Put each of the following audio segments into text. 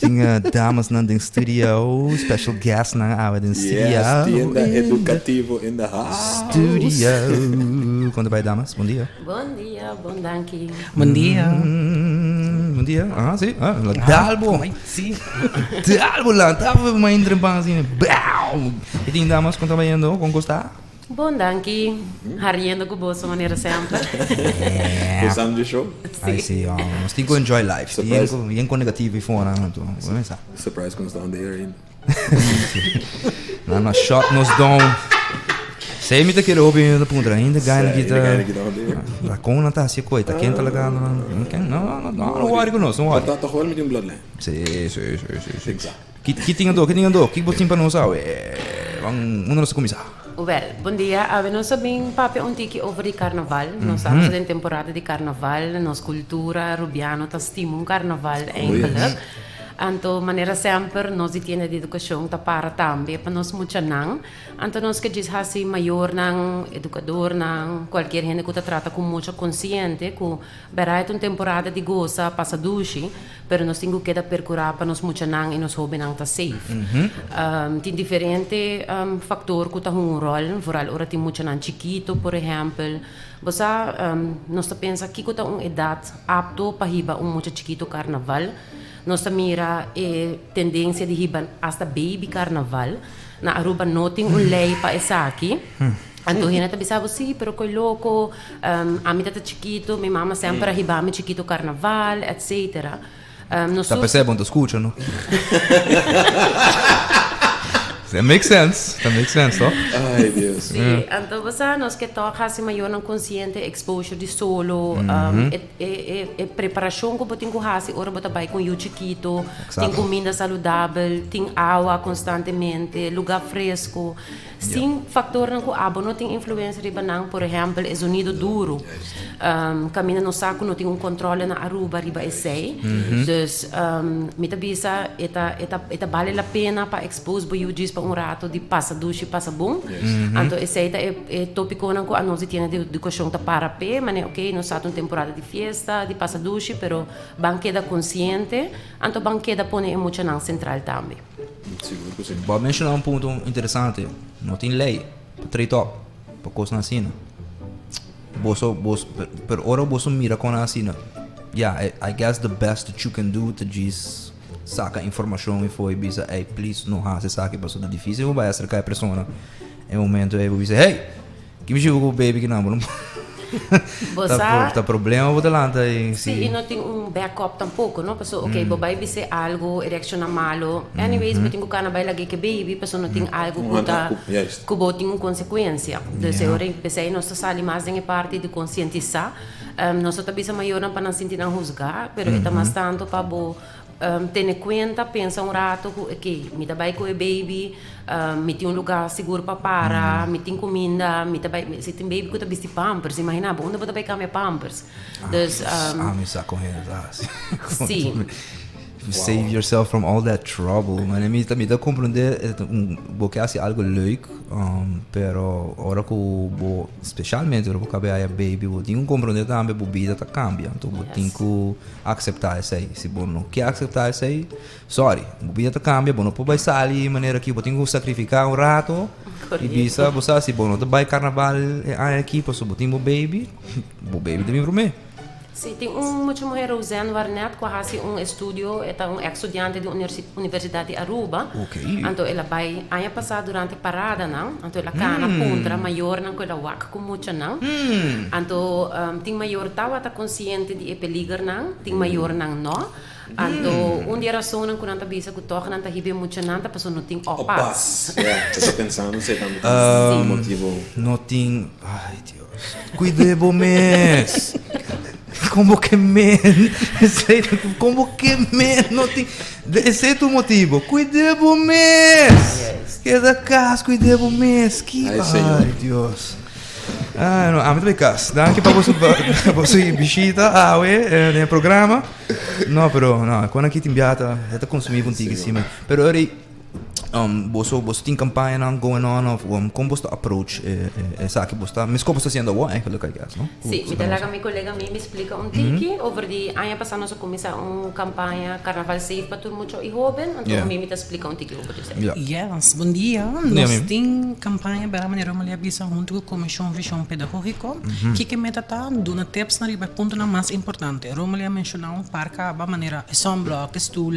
Tinha damas na studio, special guest na awa din studio. Yes, tienda educativo in the house. Studio. Conta bem, damas. Bom dia. Bom dia, bom danke. Bom dia. Bom dia. Ah, sim. Ah, dalbo. Sim. Dalbo lang. Tava uma entrepang assim. Bau. E tem damas conta bem ando com gostar. Bom danke. Riendo com boa maneira sempre. Gostando de show? Aí sim, nós temos que enjoy life. E com negativo e fora, não tô. Vamos começar. Surprise quando estão there ainda. Na shot nos dão. Sei me que ouvir na punta ainda ganha aqui tá. La cona tá assim coita, quem tá ligado? Não worry conosco, não worry. Tá rolando met een bloodline. Sim. Exact. Que tinha dor, que botin para nós, vamos nós começar. Well, bom dia. Nós sabemos papi um tiki over de carnaval. Nós estamos em temporada de carnaval. Nossa cultura rubiano tá estimando carnaval eigenlijk. Anto maneira sempre nós tiene de educação tá para também para nós muito não. Anto nós que diz assim maior não educador não qualquer gente que tá trata com muita consciente que berai temporada de goza passa dushi, pero nós temos que percurar para nós muito não e nós hobby não tá safe. Tem diferente fator que tá um rol, vooral ora tem muito não chiquito, por exemplo. Você nós tá pensa que tá uma idade apto para riba muito chiquito carnaval. Nós mira tendência de riban hasta baby carnaval. Na Aruba não tem lei para essa aqui. Então, gente pensava, sim, pero coi louco, a mim tá chiquito, minha mama sempre riba me chiquito carnaval, etc. Tá percebendo, tá escutando? That makes sense, não? Ai, Deus. Sim, então você nós que toca assim maior não consciente exposure de solo, preparação que botem com hasi, ora botar vai com o chiquito, tem comida saudável, tem água constantemente, lugar fresco. Sim, fator não que abo não tem influência de banang, por exemplo, é sonido duro. Caminha no saco não tem controle na Aruba riba essay. Dus mita bisa eta vale a pena para expose bo diz para rato de passa duche passa bom. Então esse é tópico não que a nós tiene de educação tá para pé, mas ok, nós está uma temporada de festa, de passa duche, pero banqueda consciente, então banqueda põe emocional central também. Seguro que sim. Vou mencionar ponto interessante. Não tem lei para tretar para coisa assim. Per ora você mira com assim. Yeah, I guess the best that you can do to just saca informação e foi bisa, hey, please, não há, você sabe que passou da difícil, vai acercar a pessoa. É um momento aí, você, hey, que me chegou com o baby que não, tá problema, vou lá, tá aí. Sim, e não tem backup tampouco, não? Pessoa, ok, babai visse algo, reaciona malo. Anyways, eu tenho que vai lagi que baby, pessoa não tem algo que botem consequência. Então, eu pensei, nós estamos mais em parte de conscientizar. Nós estamos maior para não sentir não julgar, pero é mais tanto para ter conta, pensa rato que me dá bem com o baby, me tem lugar seguro para me tem comida, me dá bem, se tem baby que tá vesti pampers, imagina, onde vou bem cambiar pampers. Dus me saco sim. Save yourself from all that trouble, man. Me dá compreender porque é algo leuk, pero ora que especialmente ora que cabe a baby, eu tenho que compreender também a vida tá cambia, então eu tenho que aceitar isso aí. Se bom não quer aceitar isso aí, sorry, a vida tá cambia, bom não pode sair de maneira que eu tenho que sacrificar um rato. E bisa, você se bom não vai carnaval aqui, posso botar o baby também para mim. Sim, tem muita mulher usando Varnet que faz estúdio, é estudante da Universidade de Aruba. Okay. Então ela vai ano passado durante a parada, não? Então ela cana contra maior não que ela wak com muito não. Então tem maior tá consciente de peligro não, tem maior não. Então dia razão não quando bisa que toca não tá ribe muito não, a pessoa não tem opas. Eu tô pensando, não sei tanto motivo. Não tem, ai Deus, cuidado mes. Como que men? Não tem. Esse é o motivo. Cuidado mes. Queda cas, cuidado mes. Que ai Deus. Ah, não, a mim também cas. Danke para você visita no programa. Não, pero não, quando aqui te enviata, já consumi contigo sim, pero Boso tem campanha going on of como você approach essa que você mas como você sendo bom eigenlijk I guess, no? Sim, me talaga mi colega me explica tiki over die año pasado nós começamos campanha Carnaval Safe para todo mundo e jovem, então me explica tiki over isso. Yes, bom dia. Nós tem campanha para maneira uma avisa junto com a Comissão Visão Pedagógico que meta tá dando tips na riba ponto na mais importante. Romalia mencionou parca ba maneira sunblock, stool,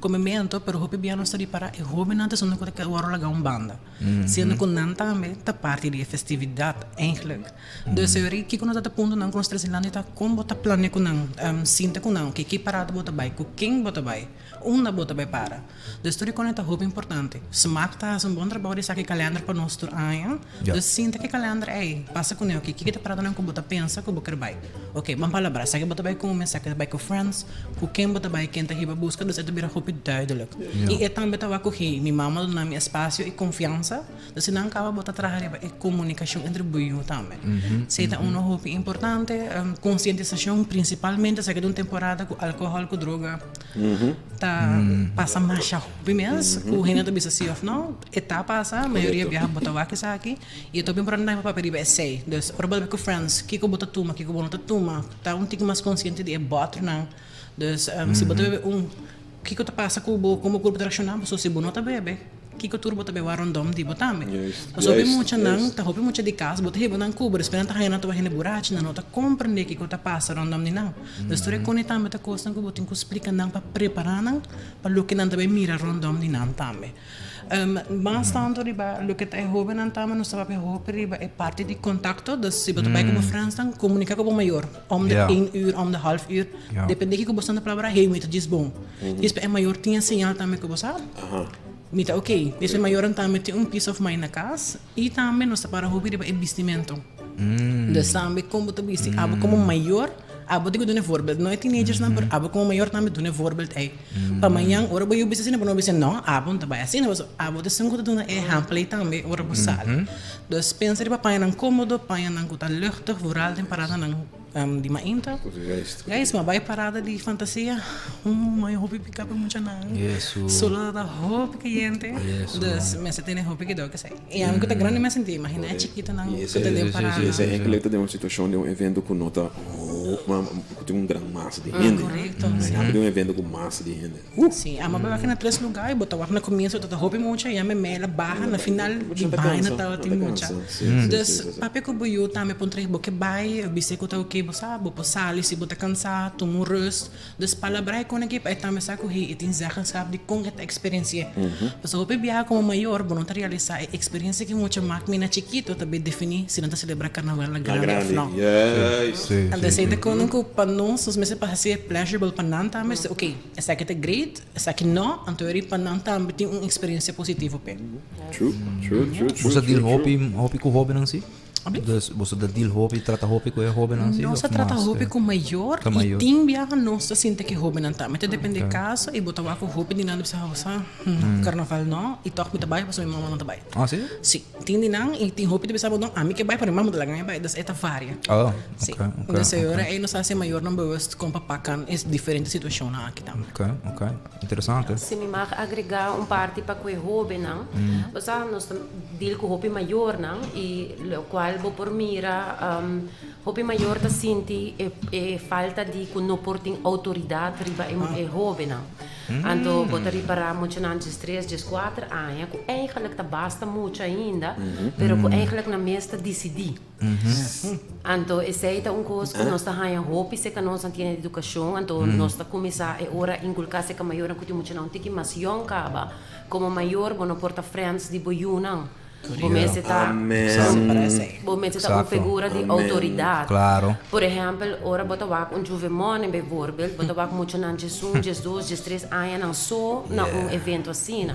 comimento, pero hope bem nós está para e jovem antes não que o laga banda. Sendo com não também tá parte de festividade eigenlijk. Dus eu ri que quando tá ponto não com os três lá tá como tá plano com não sinta com não que parada bota vai com quem bota vai uma bota vai para. Dus tudo com tá hope importante. Smaak tá um bom trabalho de saque calendar para nós tur aia. Dus sinta que calendar passa com eu que tá parada não com bota pensa com boca vai. Ok, vamos palavra saque bota vai com saque vai com friends, com quem bota vai quem tá riba busca dus é bira hope duidelijk. E também tá com que minha mama na minha espaço e confiança. Dus não acaba bota trabalhar é comunicação entre buio também. Se tá uma hope importante, conscientização principalmente saque de uma temporada com álcool com droga. Tá passa mais hope mesmo, o reino do bisa of não, eta passa, a maioria viaja bota aqui aqui e tô bem para não para perigo é sei. Dus orbal com friends, que bota tuma, que bota tuma, tá tique mais consciente de bota não. Dus se bota que tá passa com como corpo tradicional, só se bonota bebe. Que turbo tabe warondom di botame. So be mucha nang ta hope mucha di cas bot hebo nang kuber esperanta hayna to hene burachi na nota comprende que ta passa rondom ni nang. Da storia con etame ta costa ko botin ko explica nang pa preparar nang pa lukin nang tabe mira rondom ni nang tame. Mas tanto riba luket ai hoben nang tame no sabe hope riba é parte di contacto dus se bot bai como France nang comunica com o maior om de 1 uur om de half uur depende que bostando palavra hey muito diz bom. Diz é maior tinha sinal tame que bosa. Mita ok, esse maior também tem peace of mind na casa e também nós para hobby é investimento. Dus também como tu viste, abo como maior, abo digo do voorbeeld, não é teenagers não, mas abo como maior também do voorbeeld é. Para amanhã, ora boy bisa sini, não bisa não, abo tá bem assim, mas abo de sangue do é hamplay também, ora bossal. Dus pensa de papai não cômodo, papai não que tá luchtig, vooral tem parada não di mainta. Guys, mas vai parada de fantasia. Meu hobby pick up muito não. Solo da hobby que gente. Dus mensen tem hobby que dá que sei. E amo que tá grande mas senti, imagina é chiquita não. Que tem parada. Esse é que de uma situação de um evento com nota tem um grande massa de gente. Correto. De um evento com massa de gente. Sim, amo vai aqui na três lugares, botar na começo tá hobby muito e ame mela barra na final de baina tá tem muito. Dus papi ko buio também pontre boque bai, biseco tá ok sabe, por sair se botar cansado, tomar rust, dus palabra com a equipe, aí também sabe que ele tem zaga sabe de como é a experiência. Mas o viajar como maior, bom não realizar a experiência que muita máquina chiquito também definir se não está celebrar carnaval na grande ou não. Yes. Então sei de quando que para nós os meses para ser pleasurable para não também, ok, essa aqui é great, essa aqui não, então ele para não também tem uma experiência positiva pé. True. Você deal hobby com hobby não si? Dus você da deal hobby trata hobby com hobby não si? Nossa trata hobby com maior e tem viaja nossa sinta que hobby não tá, mas depende do caso e botar com hobby de nada precisa carnaval não e toque muito bem para sua mamãe não tá bem. Ah sim? Sim, tem de não e tem hobby de pensar não a mim que vai para mamãe da ganha vai, das é varia. Ah, sim. Então se agora aí nós assim maior não bewust com papacan é diferente situação aqui também. Ok, interessante. Se me mag agregar parte para que hobby não, você nós deal com hobby maior não e o qual vou por mira hobby maior da sinti e falta de que não portem autoridade riba e hobby não. Então botar para muitos anos 3, 4 anos, que eigenlijk tá basta muito ainda, pero que eigenlijk na mesta decidir. Então essa é uma coisa que nós está ganhando hobby, se que nós não temos educação, então nós está começar a hora inculcar se que maior que muito não tem que mas young caba, como maior não porta friends de boiú não. Comece a uma figura de autoridade. Claro. Por exemplo, ora bota jovem bijvoorbeeld, bota muito na Jesus, 2, 3 anos só na evento assim.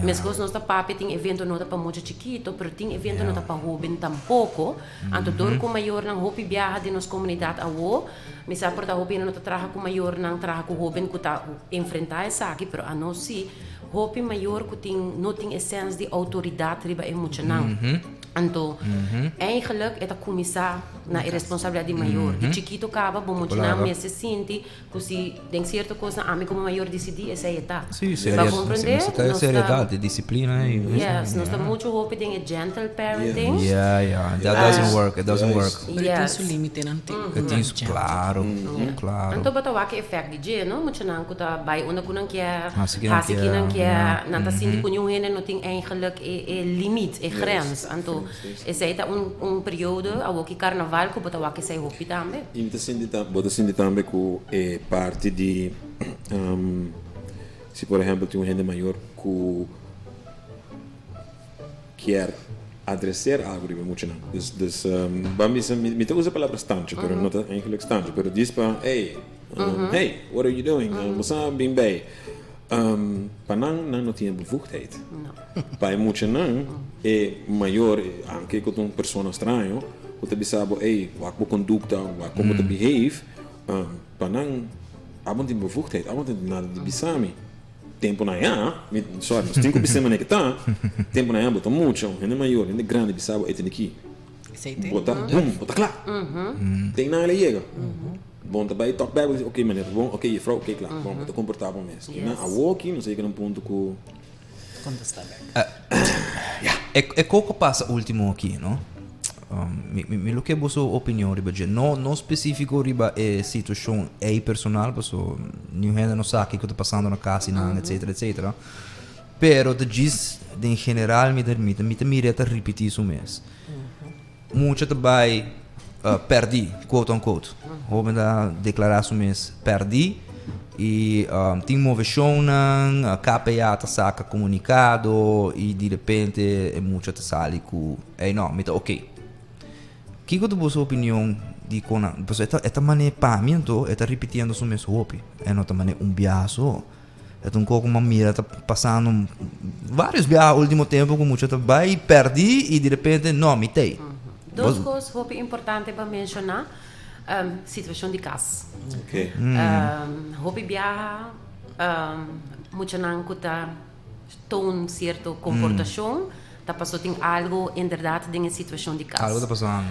Mas nós não papi tem evento não para muito chiquito, pero tem evento não para jovem tampouco. Então dor com maior na hopi viaja de nossa comunidade a o, me sabe por da hopi não traga com maior não traga com jovem que tá enfrentar essa aqui, pero a nós sim hopi maior que não tem essência de autoridade riba emocional. Então, eigenlijk é a começar na responsabilidade maior. Que chiquito acaba, bom, muito Claro. não me se sente, que se tem certa coisa, a mim como maior decidi, essa é tá. Sim, Para compreender, nós seriedade, disciplina. Yes, nós estamos muito hope tem gentle parenting. Yeah, that doesn't work, it doesn't work. Pero tem Yes. seu limite não tem. Eu tenho isso, claro, claro. Então, bata wake effect di je, no? Moet je dan kuta bij una kunang kia, Hasi kinang hasi kia, kinang kia, ja. nata sindi kunyo hene no ting eigenlijk limiet, grens. Anto, is het een periode, awo ki carnaval, ko bata wake say hopi tambe. E bota sindi também com parte de se por exemplo tem gente maior que quer adressar algo riba muito não. Dus vamos me te usa a palavra stante, pero não tá eigenlijk stante, pero diz para hey, what are you doing? Você bem bem. Para não tinha bevoegdheid. Para muito não é maior, anche com uma pessoa estranha, você sabe, hey, wat voor conducta, wat como te behave, para não, abon tem bevoegdheid, abon tem nada de bisami. Tempo na ya, sorry, mas 5 bisama na kita, tempo na ya bota muito, ainda maior, ainda grande bisabo, tem aqui. Aceite. Bota, bota claro. Tem na ele chega. Bom, também toque bem, ok, maneiro, bom, ok, je vrouw, ok, klaar, bom, bota comportável mesmo. Na a walking, não sei que não ponto com. Contestar. É coco passa último aqui, não? Me lo que é a sua opinião, riba, não específico, riba, é situação é personal, porque ninguém não sabe o que está passando na casa, etc. Pero de diz, em geral, me mira a repetir isso mesmo. Muito também perdi, quote unquote. Vou da declarar isso mesmo, perdi. E tem uma versão, a KPA tá saca comunicado e de repente é muito te sali com, não, me tá ok. Que que tu sua opinião de quando, porque esta maneira para mim então, está repetindo isso mesmo hopi, é não também um biaso. É um pouco uma mira tá passando vários biasos último tempo com muito tá vai perdi e de repente não me tem. Duas coisas hopi importante para mencionar, situação de casa. Ok. Hopi biaha, muito não kuta ton certo comportação. Tá passou tem algo verdade em situação de casa. Algo está passando.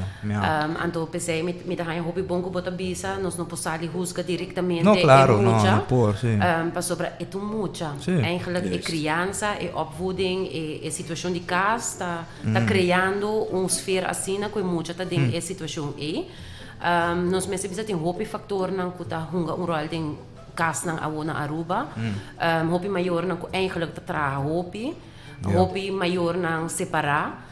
Então pensei me dá um hobby bom que bota bisa, nós não podemos julgar diretamente. Não, claro, não por, sim. Passou para é tudo muita. Sim. Eigenlijk é criança, é opvoeding, é situação de casa, tá criando uma esfera assim na que muita tá dentro é situação aí. Nós mesmo bisa tem hobby factor não que tá hunga rol tem casa não awona Aruba. Hobby maior não que eigenlijk tá tra hobby. Hobby maior não separar,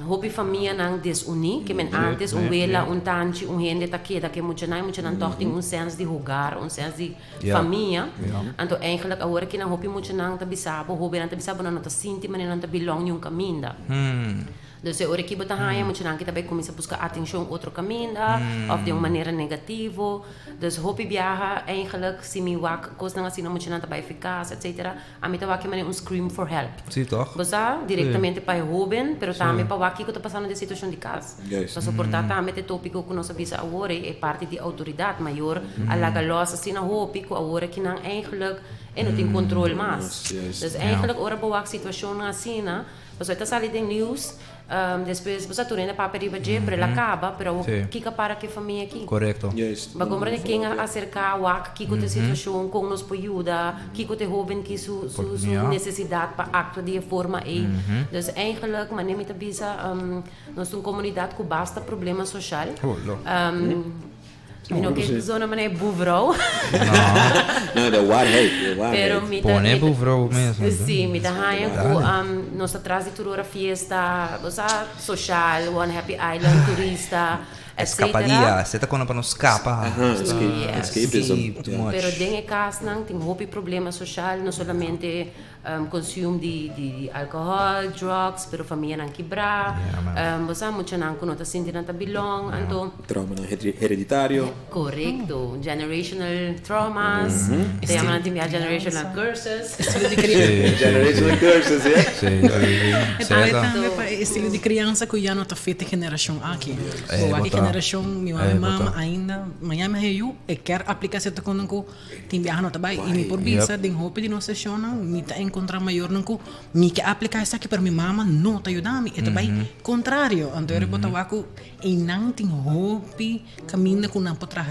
hobby família não desunir, que men antes vela, tante, gente tá que muito não toch tem senso de jogar, senso de família. Então eigenlijk agora que não hobby muito não tá bisabo, hobby não tá bisabo não tá sinti, mas não tá belong yung caminho. Dus ora que botar raia, muito não que também começa a buscar atenção outro caminho, of de uma maneira negativa. Dus hobby viaja, eigenlijk se me wak, coisa não assim não muito não tá eficaz, etc. A mim tá wak que scream for help. Sim, toch? Bosa diretamente para o jovem, pero também para wak que tá passando de situação de casa. Para suportar também o tópico que nós avisa agora é parte de autoridade maior, a laga los assim na hobby que agora que não eigenlijk não tem controle mais. Dus eigenlijk ora para wak situação assim na, você tá saindo em news. Depois você turena para riba de para ela acaba, pero kika para que família aqui. Correto. Juist. Bagomra de quem acercar o ac que a situação com nos ajuda, que te jovem que su necessidade para actuar de forma aí. Dus eigenlijk, maar neem het bisa, nós uma comunidade que basta problema social. Eu não quero zona mané buvrou. Não, da waarheid. Pero Pone buvrou mesmo. Sim, me dá raia com nós atrás de toda a festa, social, One Happy Island, turista, Escaparia, você tá quando para não escapar. Escapism. Pero dentro de casa não tem hobby problema social, não somente consumo de álcool, drugs, pero família não quebrar, você muito não conota sentir não belong, então Trauma hereditário. correto, generational traumas, tem a minha generational curses. Generational curses, yeah? Sim, Também para estilo de criança que já não está feita geração aqui. Aqui que generação, minha mãe ainda, amanhã me reiu, e quer aplicar certo quando eu tenho viajar no trabalho, e me por visa, tem roupa de nossa sessão, me tá encontrar maior, não que me quer aplicar isso aqui para minha mama, não tá ajudando, e também contrário, então eu botar o e não tem roupa, caminha com não para trás,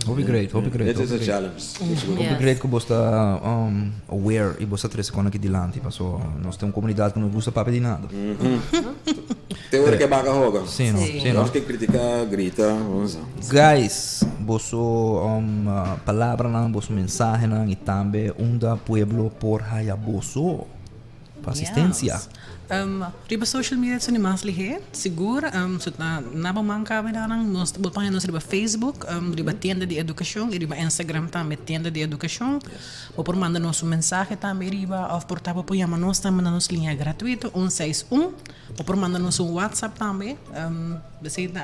Hope great. It is a challenge. Hope great que você está aware e você trazer com aqui dilante, passou. Nós temos uma comunidade que não gosta papo de nada. Tem hora que é baga roga. Sim, não. Nós que criticar, grita, vamos lá. Guys, você palavra não, você mensagem não e também da pueblo por haya boso. Assistência. Riba social media são mais ligeiro, segura, na bamangka nós botamos riba Facebook, riba tienda de educação, riba Instagram também tienda de educação. Por mandar nosso mensagem também riba, ou por tapa apoiar nós também na nossa linha gratuita 161, ou por mandar nosso WhatsApp também.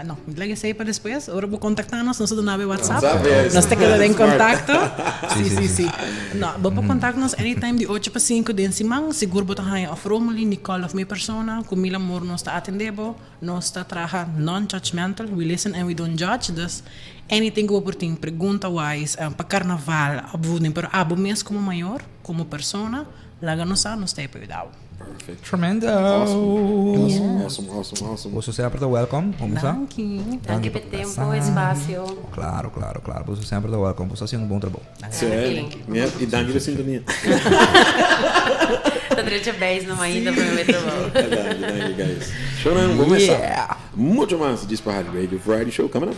Não, me liga aí para depois, ou vou contactar nós do nave WhatsApp. Nós te quedamos em contato. Sim. Não, vou contactar nós anytime de 8 para 5 de encima, seguro botar aí off Romoli, Nicole of minha persona, com mil amor nós está atendendo, nós está trabalhando non-judgmental, we listen and we don't judge, dus anything que eu por ti, pergunta wise, para carnaval, abudem, pero abo mesmo como maior, como persona, lá nós está para ajudar. Perfect. Tremendo. Awesome. Você sempre está welcome. Vamos lá. Danke pelo tempo, espaço. Claro. Você sempre está welcome. Você está fazendo um bom trabalho. Sério. E danke pela sintonia. Tá direito a beijo numa ida para o trabalho. Danke, guys. Show vamos começar. Muito mais disso para a Radio Variety Show coming up.